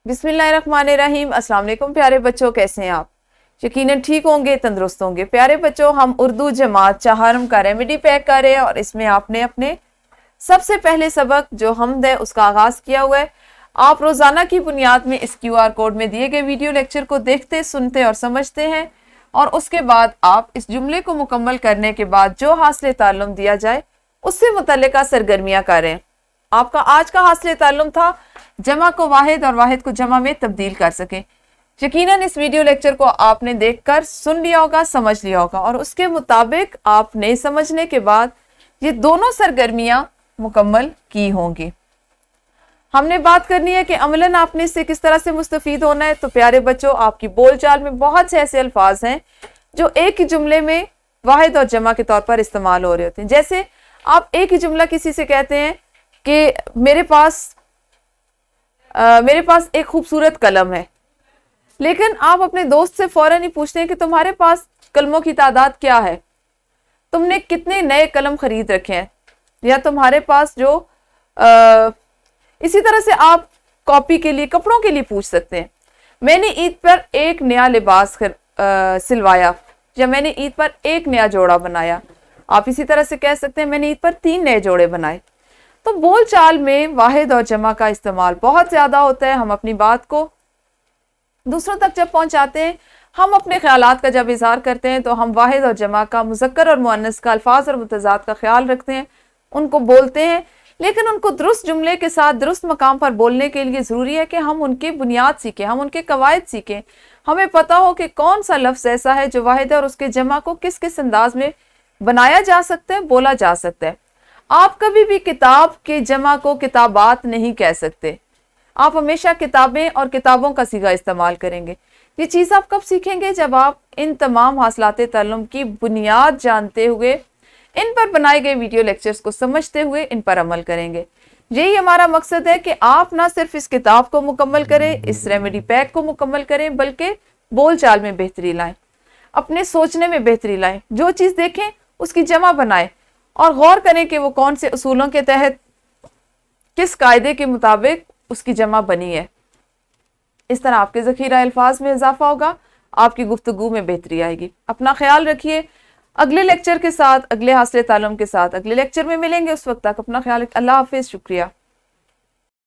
बिस्मिल्लाहिर्रहमानिर्रहीम। अस्सलाम वालेकुम प्यारे बच्चों, कैसे हैं आप? यकीनन ठीक होंगे, तंदुरुस्त होंगे। प्यारे बच्चों, हम उर्दू जमात चहारम का रेमेडी पैक कर रहे हैं और इसमें आपने अपने सबसे पहले सबक जो हमद है उसका आगाज किया हुआ है। आप रोजाना की बुनियाद में इस QR कोड में दिए गए वीडियो लेक्चर को देखते, सुनते और समझते हैं और उसके बाद आप इस जुमले को मुकम्मल करने के बाद जो हासिल ताल्लुम दिया जाए उससे मुतल्लिका सरगर्मियां करें। आपका आज का हासिल ताल्लुम था जमा को वाहिद और वाहिद को जमा में तब्दील कर सकें। यकीनन इस वीडियो लेक्चर को आपने देखकर सुन लिया होगा, समझ लिया होगा और उसके मुताबिक आपने समझने के बाद ये दोनों सरगर्मियां मुकम्मल की होंगी। हमने बात करनी है कि अमलन आपने इससे किस तरह से मुस्तफीद होना है। तो प्यारे बच्चों, आपकी बोलचाल में बहुत से ऐसे अल्फाज हैं जो एक ही जुमले में वाहिद और जमा के तौर पर इस्तेमाल हो रहे होते हैं। जैसे आप एक ही जुमला किसी से कहते हैं कि मेरे पास एक खूबसूरत कलम है, लेकिन आप अपने दोस्त से फौरन ही पूछते हैं कि तुम्हारे पास कलमों की तादाद क्या है, तुमने कितने नए कलम खरीद रखे हैं, या तुम्हारे पास जो इसी तरह से आप कॉपी के लिए, कपड़ों के लिए पूछ सकते हैं। मैंने ईद पर एक नया लिबास सिलवाया, या मैंने ईद पर एक नया जोड़ा बनाया। आप इसी तरह से कह सकते हैं मैंने ईद पर 3 नए जोड़े बनाए। तो बोलचाल में वाहिद और जमा का इस्तेमाल बहुत ज्यादा होता है। हम अपनी बात को दूसरों तक जब पहुंचाते हैं, हम अपने ख्यालात का जब इजहार करते हैं, तो हम वाहिद और जमा का, मुज़क्कर और मुअन्नस का, अल्फाज और मुतज़ाद का ख्याल रखते हैं, उनको बोलते हैं, लेकिन उनको दुरुस्त जुमले के साथ दुरुस्त मकाम पर बोलने के लिए ज़रूरी है कि हम उनकी बुनियाद सीखें, हम उनके कवायद सीखें। हमें पता हो कि कौन सा लफ्ज़ ऐसा है जो वाहिद है और उसके जमा को किस किस अंदाज में बनाया जा सकता है, बोला जा सकता है। आप कभी भी किताब के जमा को किताबात नहीं कह सकते। आप हमेशा किताबें और किताबों का सीगा इस्तेमाल करेंगे। ये चीज़ आप कब सीखेंगे? जब आप इन तमाम हासिलाते ताल्लुम की बुनियाद जानते हुए, इन पर बनाए गए वीडियो लेक्चर्स को समझते हुए इन पर अमल करेंगे। यही हमारा मकसद है कि आप ना सिर्फ इस किताब को मुकम्मल करें, इस रेमेडी पैक को मुकम्मल करें, बल्कि बोलचाल में बेहतरी लाएं, अपने सोचने में बेहतरी लाएं। जो चीज़ देखें उसकी जमा बनाएं और गौर करें कि वो कौन से उसूलों के तहत, किस कायदे के मुताबिक उसकी जमा बनी है। इस तरह आपके ज़ख़ीरा अल्फाज में इजाफा होगा, आपकी गुफ्तगू में बेहतरी आएगी। अपना ख्याल रखिए। अगले लेक्चर के साथ, अगले हासिल ताल्लुम के साथ अगले लेक्चर में मिलेंगे। उस वक्त तक अपना ख्याल रखिए। अल्लाह हाफिज़। शुक्रिया।